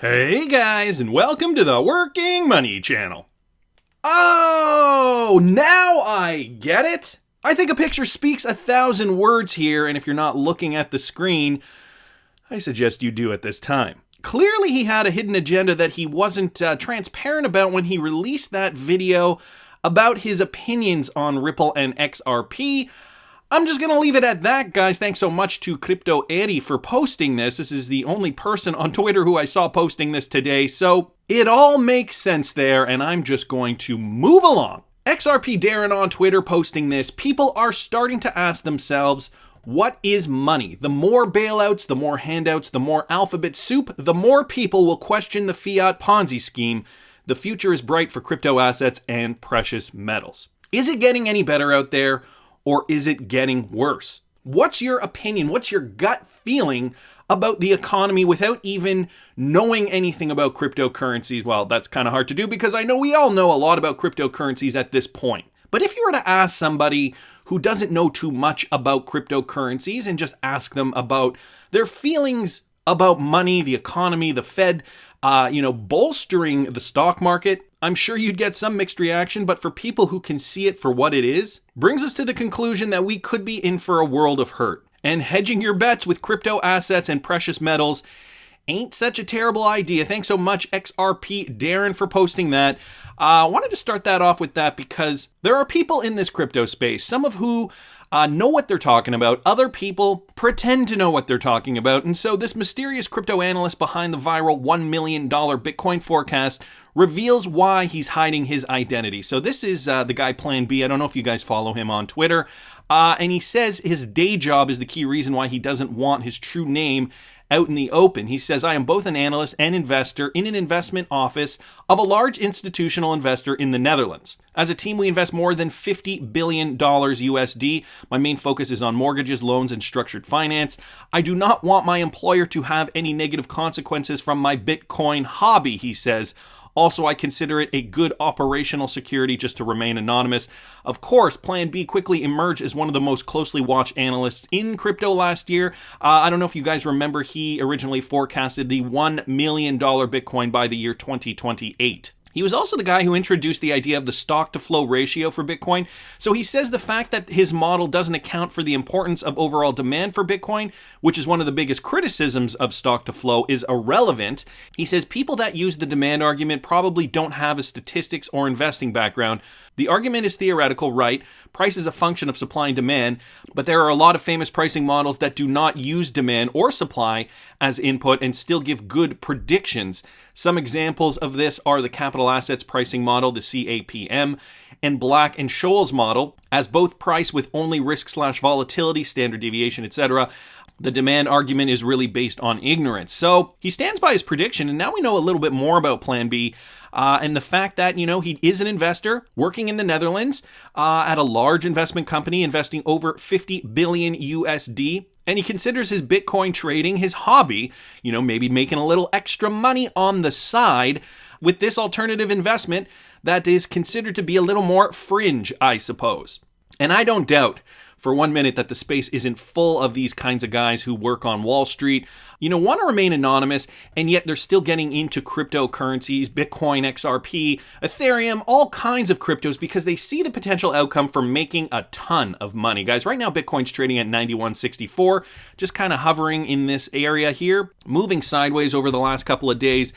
Hey guys, and welcome to the Working Money Channel. Oh, now I get it. I think a picture speaks 1,000 words here, and if you're not looking at the screen, I suggest you do at this time. Clearly he had a hidden agenda that he wasn't transparent about when he released that video about his opinions on Ripple and XRP. I'm just going to leave it at that, guys. Thanks so much to Crypto Eddie for posting this. This is the only person on Twitter who I saw posting this today, so it all makes sense there, and I'm just going to move along. XRP Darren on Twitter posting this. People are starting to ask themselves, what is money? The more bailouts, the more handouts, the more alphabet soup, the more people will question the fiat Ponzi scheme. The future is bright for crypto assets and precious metals. Is it getting any better out there? Or is it getting worse? What's your opinion? What's your gut feeling about the economy without even knowing anything about cryptocurrencies? Well, that's kind of hard to do because I know we all know a lot about cryptocurrencies at this point. But if you were to ask somebody who doesn't know too much about cryptocurrencies and just ask them about their feelings about money, the economy, the Fed, bolstering the stock market, I'm sure you'd get some mixed reaction, but for people who can see it for what it is, brings us to the conclusion that we could be in for a world of hurt. And hedging your bets with crypto assets and precious metals ain't such a terrible idea. Thanks so much, XRP Darren, for posting that. I wanted to start that off with that because there are people in this crypto space, some of who know what they're talking about. Other people pretend to know what they're talking about. And so this mysterious crypto analyst behind the viral $1 million Bitcoin forecast reveals why he's hiding his identity. So this is the guy Plan B. I don't know if you guys follow him on Twitter. And he says his day job is the key reason why he doesn't want his true name out in the open. He says, I am both an analyst and investor in an investment office of a large institutional investor in the Netherlands. As a team, we invest more than $50 billion USD. My main focus is on mortgages, loans, and structured finance. I do not want my employer to have any negative consequences from my Bitcoin hobby, he says. Also, I consider it a good operational security just to remain anonymous. Of course, Plan B quickly emerged as one of the most closely watched analysts in crypto last year. I don't know if you guys remember, he originally forecasted the $1 million Bitcoin by the year 2028. He was also the guy who introduced the idea of the stock-to-flow ratio for Bitcoin. So he says the fact that his model doesn't account for the importance of overall demand for Bitcoin, which is one of the biggest criticisms of stock-to-flow, is irrelevant. He says people that use the demand argument probably don't have a statistics or investing background. The argument is theoretical, right? Price is a function of supply and demand, but there are a lot of famous pricing models that do not use demand or supply as input and still give good predictions. Some examples of this are the capital assets pricing model, the CAPM, and Black and Scholes model, as both price with only risk/volatility, standard deviation, etc. The demand argument is really based on ignorance. So he stands by his prediction, and now we know a little bit more about Plan B. And the fact that, he is an investor working in the Netherlands at a large investment company investing over 50 billion USD. And he considers his Bitcoin trading his hobby, maybe making a little extra money on the side with this alternative investment that is considered to be a little more fringe, I suppose. And I don't doubt for 1 minute that the space isn't full of these kinds of guys who work on Wall Street, want to remain anonymous, and yet they're still getting into cryptocurrencies, Bitcoin, XRP, Ethereum, all kinds of cryptos because they see the potential outcome for making a ton of money. Guys, right now Bitcoin's trading at 91.64, just kind of hovering in this area here, moving sideways over the last couple of days.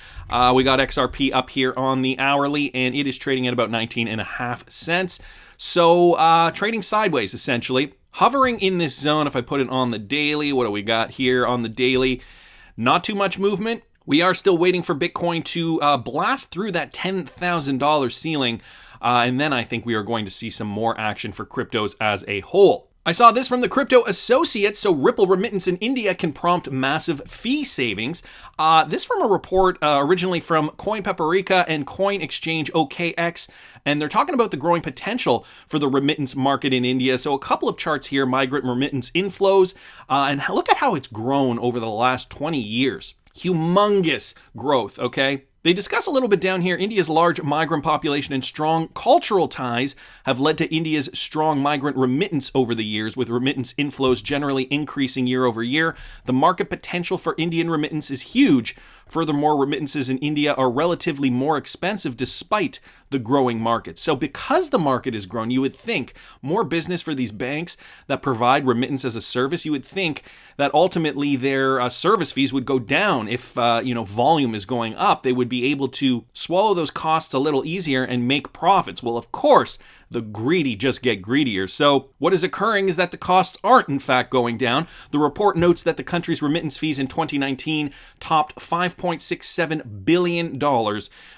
We got XRP up here on the hourly, and it is trading at about 19.5 cents. So trading sideways, essentially. Hovering in this zone, if I put it on the daily, what do we got here on the daily? Not too much movement. We are still waiting for Bitcoin to blast through that $10,000 ceiling. And then I think we are going to see some more action for cryptos as a whole. I saw this from the Crypto Associates, so Ripple Remittance in India can prompt massive fee savings. This from a report originally from Coin Paprika and Coin Exchange OKX, and they're talking about the growing potential for the remittance market in India. So a couple of charts here, migrant remittance inflows, and look at how it's grown over the last 20 years. Humongous growth, okay? They discuss a little bit down here, India's large migrant population and strong cultural ties have led to India's strong migrant remittance over the years, with remittance inflows generally increasing year over year. The market potential for Indian remittance is huge. Furthermore, remittances in India are relatively more expensive despite the growing market. So because the market has grown, you would think more business for these banks that provide remittance as a service. You would think that ultimately their service fees would go down if volume is going up. They would be able to swallow those costs a little easier and make profits. Well, of course, the greedy just get greedier. So what is occurring is that the costs aren't in fact going down. The report notes that the country's remittance fees in 2019 topped $5.67 billion,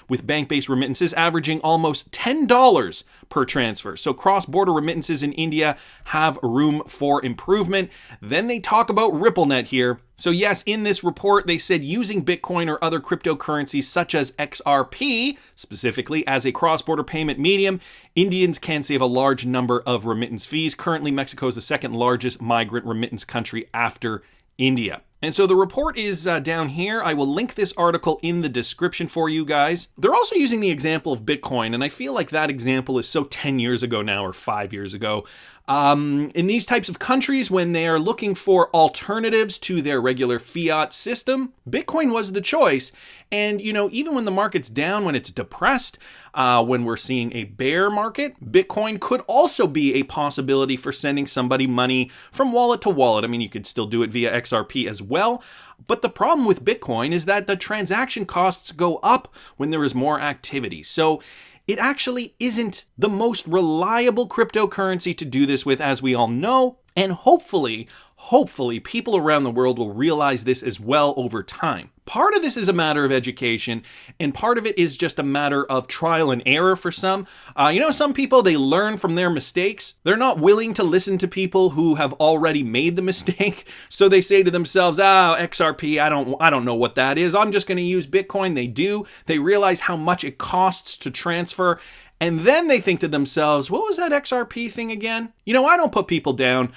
with bank-based remittances averaging almost $10 per transfer. So cross-border remittances in India have room for improvement. Then they talk about RippleNet here. So yes, in this report, they said using Bitcoin or other cryptocurrencies such as XRP, specifically as a cross-border payment medium, Indians can save a large number of remittance fees. Currently, Mexico is the second largest migrant remittance country after India. And so the report is down here. I will link this article in the description for you guys. They're also using the example of Bitcoin, and I feel like that example is so 10 years ago now or 5 years ago. In these types of countries, when they are looking for alternatives to their regular fiat system, Bitcoin was the choice. And, even when the market's down, when it's depressed, when we're seeing a bear market, Bitcoin could also be a possibility for sending somebody money from wallet to wallet. I mean, you could still do it via XRP as well. But the problem with Bitcoin is that the transaction costs go up when there is more activity. So it actually isn't the most reliable cryptocurrency to do this with, as we all know. And hopefully, people around the world will realize this as well over time. Part of this is a matter of education, and part of it is just a matter of trial and error for some. Some people, they learn from their mistakes. They're not willing to listen to people who have already made the mistake. So they say to themselves, XRP, I don't know what that is. I'm just going to use Bitcoin. They do. They realize how much it costs to transfer. And then they think to themselves, what was that XRP thing again? I don't put people down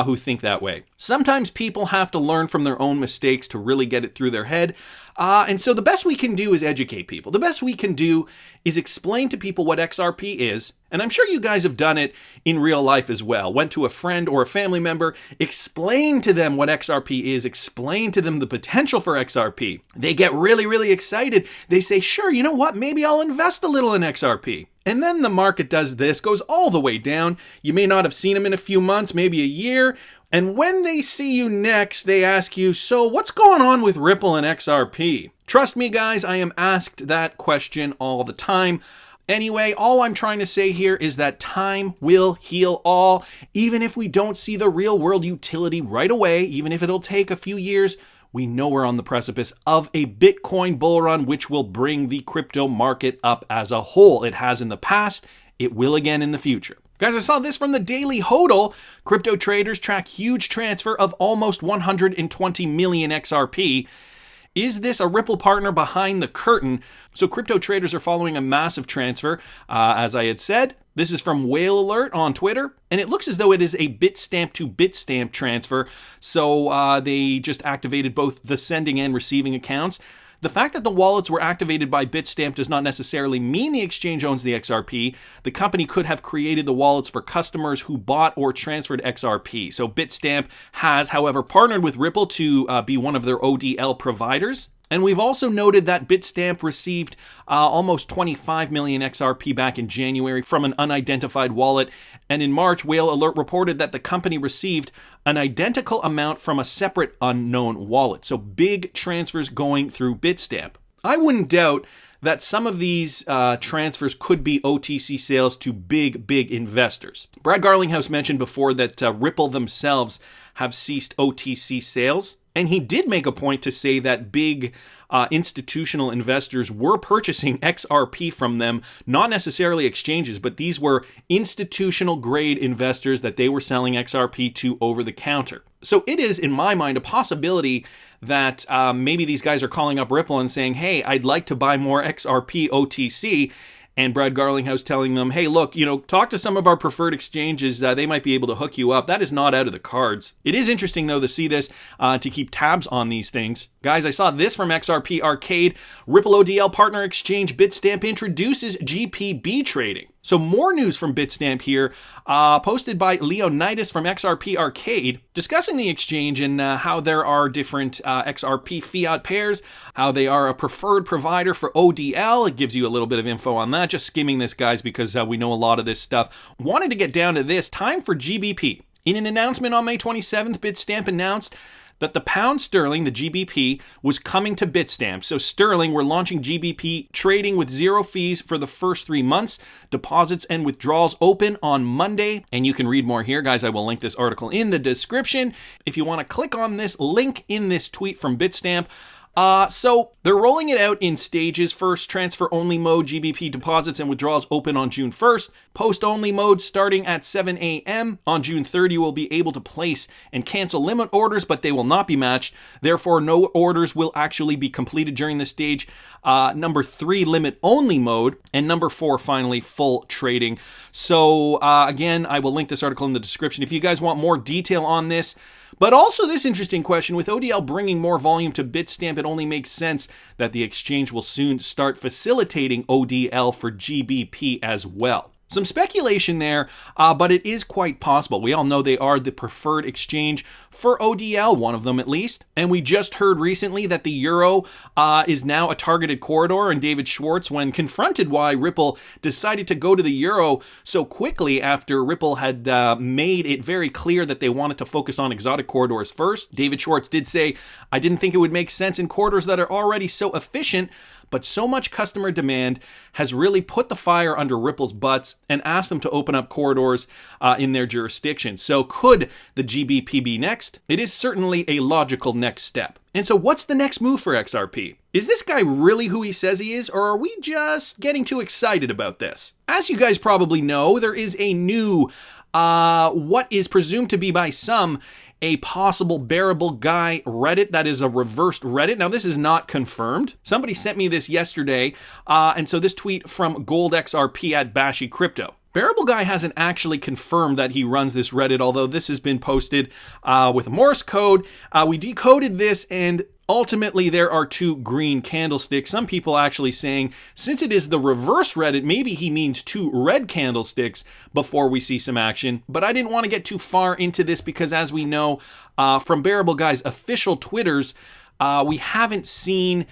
who think that way. Sometimes people have to learn from their own mistakes to really get it through their head. And so the best we can do is educate people. The best we can do is explain to people what XRP is. And I'm sure you guys have done it in real life as well. Went to a friend or a family member, explain to them what XRP is, explain to them the potential for XRP. They get really, really excited. They say, sure, you know what? Maybe I'll invest a little in XRP. And then the market does this, goes all the way down. You may not have seen them in a few months, maybe a year. And when they see you next, they ask you, so what's going on with Ripple and XRP? Trust me, guys, I am asked that question all the time. Anyway, all I'm trying to say here is that time will heal all. Even if we don't see the real world utility right away, even if it'll take a few years, we know we're on the precipice of a Bitcoin bull run, which will bring the crypto market up as a whole. It has in the past, it will again in the future. Guys, I saw this from the Daily Hodl. Crypto traders track huge transfer of almost 120 million XRP. Is this a Ripple partner behind the curtain? So crypto traders are following a massive transfer, as I had said. This is from Whale Alert on Twitter, and it looks as though it is a Bitstamp to Bitstamp transfer. So they just activated both the sending and receiving accounts. The fact that the wallets were activated by Bitstamp does not necessarily mean the exchange owns the XRP. The company could have created the wallets for customers who bought or transferred XRP. So Bitstamp has, however, partnered with Ripple to be one of their ODL providers. And we've also noted that Bitstamp received almost 25 million XRP back in January from an unidentified wallet. And in March, Whale Alert reported that the company received an identical amount from a separate unknown wallet. So big transfers going through Bitstamp. I wouldn't doubt that some of these transfers could be OTC sales to big investors. Brad Garlinghouse mentioned before that Ripple themselves have ceased OTC sales. And he did make a point to say that big institutional investors were purchasing XRP from them, not necessarily exchanges, but these were institutional grade investors that they were selling XRP to over the counter. So it is, in my mind, a possibility that maybe these guys are calling up Ripple and saying, hey, I'd like to buy more XRP OTC. And Brad Garlinghouse telling them, hey, look, talk to some of our preferred exchanges. They might be able to hook you up. That is not out of the cards. It is interesting, though, to see this, to keep tabs on these things. Guys, I saw this from XRP Arcade. Ripple ODL partner exchange Bitstamp introduces GPB trading. So more news from Bitstamp here, posted by Leonidas from XRP Arcade, discussing the exchange and how there are different XRP fiat pairs, how they are a preferred provider for ODL. It gives you a little bit of info on that. Just skimming this, guys, because we know a lot of this stuff. Wanted to get down to this. Time for GBP. In an announcement on May 27th, Bitstamp announced that the pound sterling, the GBP, was coming to Bitstamp. So sterling, we're launching GBP trading with 0 fees for the first 3 months. Deposits and withdrawals open on Monday. And you can read more here, guys. I will link this article in the description if you want to click on this link in this tweet from Bitstamp. So they're rolling it out in stages. First, transfer-only mode GBP deposits and withdrawals open on June 1st. Post-only mode starting at 7 a.m. On June 3rd, you will be able to place and cancel limit orders, but they will not be matched. Therefore, no orders will actually be completed during this stage. Number 3, limit-only mode. And number 4, finally, full trading. So, again, I will link this article in the description. If you guys want more detail on this, but also this interesting question, with ODL bringing more volume to Bitstamp, it only makes sense that the exchange will soon start facilitating ODL for GBP as well. Some speculation there, but it is quite possible. We all know they are the preferred exchange for ODL, one of them at least. And we just heard recently that the euro is now a targeted corridor, and David Schwartz, when confronted why Ripple decided to go to the euro so quickly after Ripple had made it very clear that they wanted to focus on exotic corridors first, David Schwartz did say, "I didn't think it would make sense in corridors that are already so efficient, but so much customer demand has really put the fire under Ripple's butts and asked them to open up corridors in their jurisdiction." So could the GBP be next? It is certainly a logical next step. And so what's the next move for XRP? Is this guy really who he says he is, or are we just getting too excited about this? As you guys probably know, there is a new, what is presumed to be by some, a possible bearable guy Reddit that is a reversed Reddit. Now, this is not confirmed. Somebody sent me this yesterday, and so this tweet from GoldXRP at Bashy Crypto. Bearable Guy hasn't actually confirmed that he runs this Reddit, although this has been posted with Morse code. We decoded this, and ultimately, there are 2 green candlesticks. Some people actually saying, since it is the reverse Reddit, maybe he means 2 red candlesticks before we see some action. But I didn't want to get too far into this because, as we know from Bearable Guy's official Twitters, we haven't seen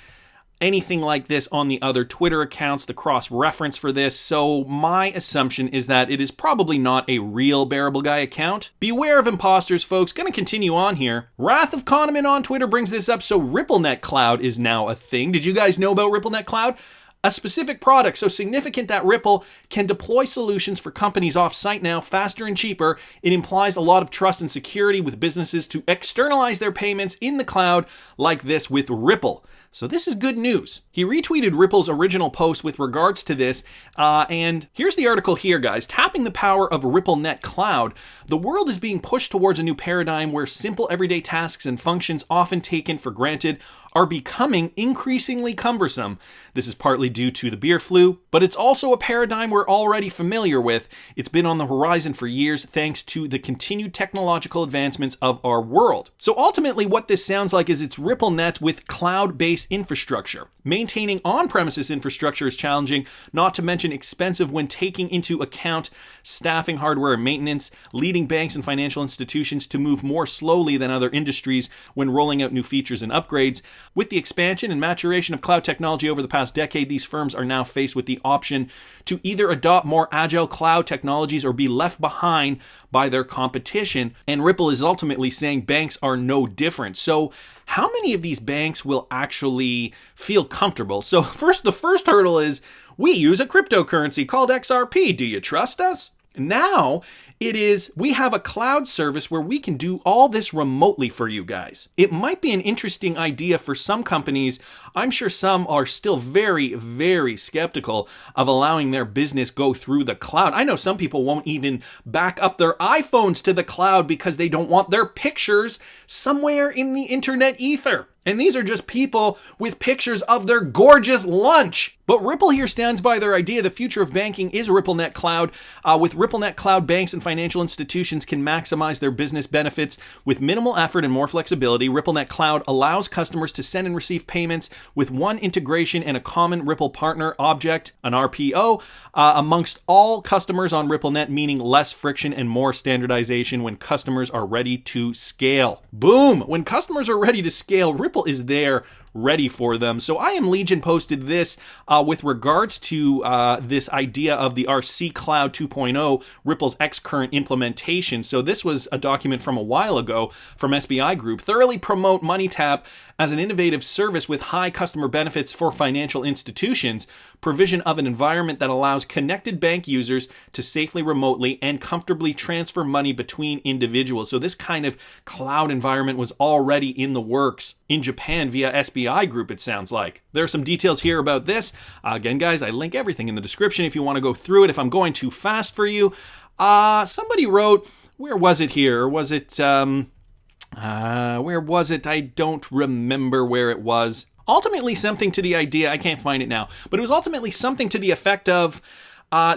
anything like this on the other Twitter accounts, the cross-reference for this, so my assumption is that it is probably not a real Bearable Guy account. Beware of imposters, folks. Gonna continue on here. Wrath of Kahneman on Twitter brings this up, so RippleNet Cloud is now a thing. Did you guys know about RippleNet Cloud? A specific product so significant that Ripple can deploy solutions for companies off-site now faster and cheaper. It implies a lot of trust and security with businesses to externalize their payments in the cloud like this with Ripple. So this is good news. He retweeted Ripple's original post with regards to this, and here's the article here, guys. Tapping the power of RippleNet Cloud, the world is being pushed towards a new paradigm where simple everyday tasks and functions often taken for granted are becoming increasingly cumbersome. This is partly due to the beer flu, but it's also a paradigm we're already familiar with. It's been on the horizon for years thanks to the continued technological advancements of our world. So ultimately what this sounds like is it's RippleNet with cloud-based infrastructure. Maintaining on-premises infrastructure is challenging, not to mention expensive when taking into account staffing, hardware, and maintenance, leading banks and financial institutions to move more slowly than other industries when rolling out new features and upgrades. With the expansion and maturation of cloud technology over the past decade, these firms are now faced with the option to either adopt more agile cloud technologies or be left behind by their competition. And Ripple is ultimately saying banks are no different. So how many of these banks will actually feel comfortable? So the first hurdle is, we use a cryptocurrency called XRP. Do you trust us? Now it is, we have a cloud service where we can do all this remotely for you guys. It might be an interesting idea for some companies. I'm sure some are still very, very skeptical of allowing their business go through the cloud. I know some people won't even back up their iPhones to the cloud because they don't want their pictures somewhere in the internet ether. And these are just people with pictures of their gorgeous lunch. But Ripple here stands by their idea the future of banking is RippleNet Cloud. With RippleNet Cloud, banks and financial institutions can maximize their business benefits with minimal effort and more flexibility. RippleNet Cloud allows customers to send and receive payments with one integration and a common Ripple partner object, an RPO, amongst all customers on RippleNet, meaning less friction and more standardization when customers are ready to scale. Boom! When customers are ready to scale, Ripple is there ready for them. So I Am Legion posted this with regards to this idea of the RC Cloud 2.0, Ripple's X-current implementation. So this was a document from a while ago from SBI Group. Thoroughly promote MoneyTap as an innovative service with high customer benefits for financial institutions. Provision of an environment that allows connected bank users to safely, remotely, and comfortably transfer money between individuals. So this kind of cloud environment was already in the works in Japan via SBI Group, it sounds like. There are some details here about this. Again, guys, I link everything in the description if you want to go through it. If I'm going too fast for you, somebody wrote, where was it here? Was it, where was it? I don't remember where it was. Ultimately, something to the idea, I can't find it now, but it was ultimately something to the effect of,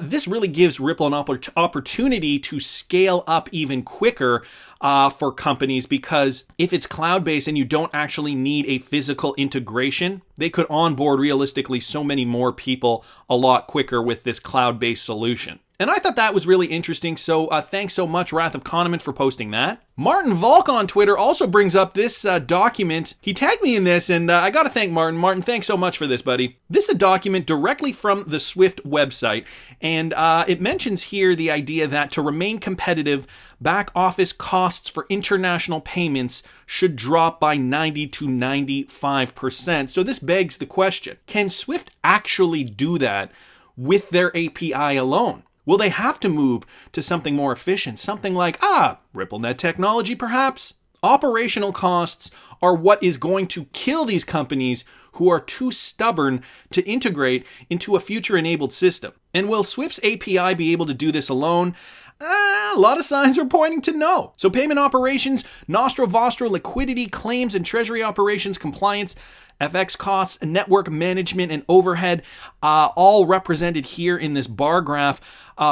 this really gives Ripple an opportunity to scale up even quicker for companies, because if it's cloud-based and you don't actually need a physical integration, they could onboard realistically so many more people a lot quicker with this cloud-based solution. And I thought that was really interesting, so thanks so much, Wrath of Kahneman, for posting that. Martin Volk on Twitter also brings up this document. He tagged me in this, and I gotta thank Martin. Martin, thanks so much for this, buddy. This is a document directly from the Swift website, and it mentions here the idea that to remain competitive, back office costs for international payments should drop by 90 to 95%. So this begs the question, can Swift actually do that with their API alone? Will they have to move to something more efficient, something like, RippleNet technology perhaps? Operational costs are what is going to kill these companies who are too stubborn to integrate into a future-enabled system. And will Swift's API be able to do this alone? A lot of signs are pointing to no. So payment operations, Nostro Vostro, liquidity, claims and treasury operations, compliance, FX costs, network management, and overhead, all represented here in this bar graph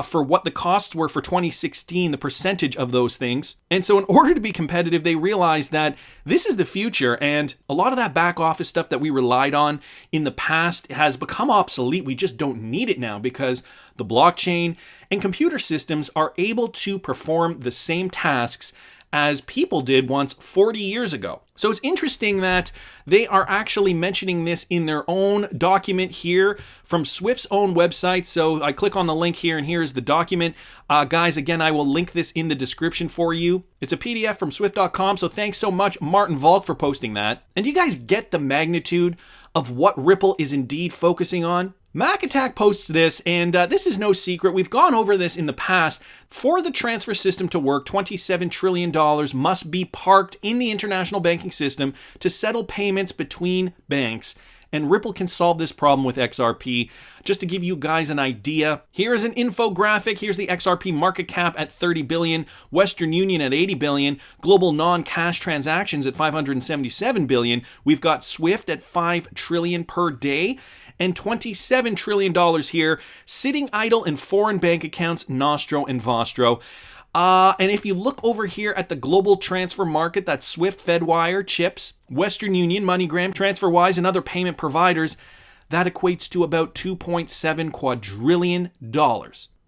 for what the costs were for 2016, the percentage of those things. And so in order to be competitive, they realized that this is the future, and a lot of that back office stuff that we relied on in the past has become obsolete. We just don't need it now because the blockchain and computer systems are able to perform the same tasks as people did once 40 years ago. So it's interesting that they are actually mentioning this in their own document here from Swift's own website. So I click on the link here, and here's the document. Guys, again, I will link this in the description for you. It's a PDF from swift.com, so thanks so much, Martin Volk, for posting that. And you guys get the magnitude of what Ripple is indeed focusing on? Mac Attack posts this, and this is no secret. We've gone over this in the past. For the transfer system to work, $27 trillion must be parked in the international banking system to settle payments between banks. And Ripple can solve this problem with XRP. Just to give you guys an idea, here is an infographic. Here's the XRP market cap at 30 billion, Western Union at 80 billion, global non-cash transactions at 577 billion. We've got Swift at 5 trillion per day. And $27 trillion here, sitting idle in foreign bank accounts, Nostro and Vostro. And if you look over here at the global transfer market, that's Swift, Fedwire, Chips, Western Union, MoneyGram, TransferWise, and other payment providers, that equates to about $2.7 quadrillion.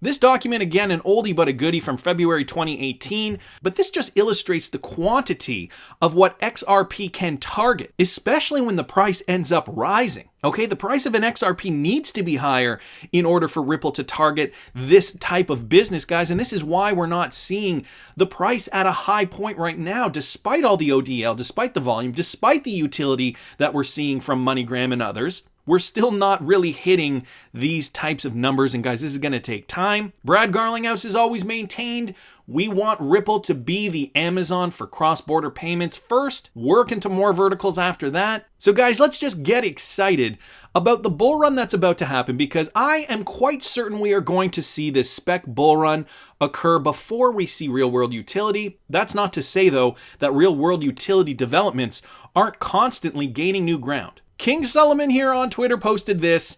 This document, again, an oldie but a goodie from February 2018, but this just illustrates the quantity of what XRP can target, especially when the price ends up rising. Okay, the price of an XRP needs to be higher in order for Ripple to target this type of business, guys, and this is why we're not seeing the price at a high point right now, despite all the ODL, despite the volume, despite the utility that we're seeing from MoneyGram and others. we're still not really hitting these types of numbers. And guys, this is going to take time. Brad Garlinghouse has always maintained we want Ripple to be the Amazon for cross-border payments first, work into more verticals after that. So guys, let's just get excited about the bull run that's about to happen, because I am quite certain we are going to see this spec bull run occur before we see real-world utility. That's not to say, though, that real-world utility developments aren't constantly gaining new ground. King Solomon here on Twitter posted this,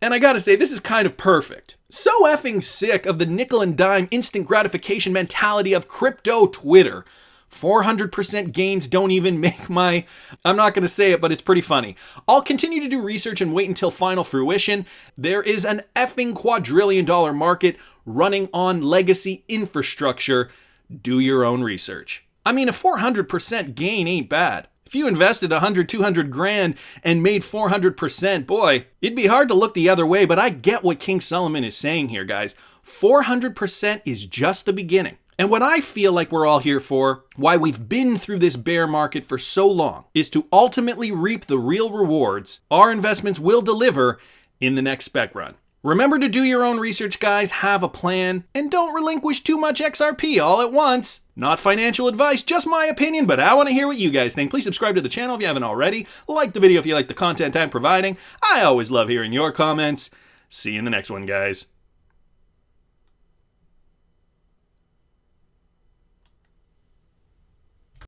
and I gotta say, this is kind of perfect. So effing sick of the nickel and dime instant gratification mentality of crypto Twitter. 400% gains don't even make my... I'm not gonna say it, but it's pretty funny. I'll continue to do research and wait until final fruition. There is an effing quadrillion-dollar market running on legacy infrastructure. Do your own research. I mean, a 400% gain ain't bad. If you invested 100, 200 grand and made 400%, boy, it'd be hard to look the other way, but I get what King Solomon is saying here, guys. 400% is just the beginning. And what I feel like we're all here for, why we've been through this bear market for so long, is to ultimately reap the real rewards our investments will deliver in the next spec run. Remember to do your own research, guys, have a plan, and don't relinquish too much XRP all at once. Not financial advice, just my opinion, but I want to hear what you guys think. Please subscribe to the channel if you haven't already. Like the video if you like the content I'm providing. I always love hearing your comments. See you in the next one, guys.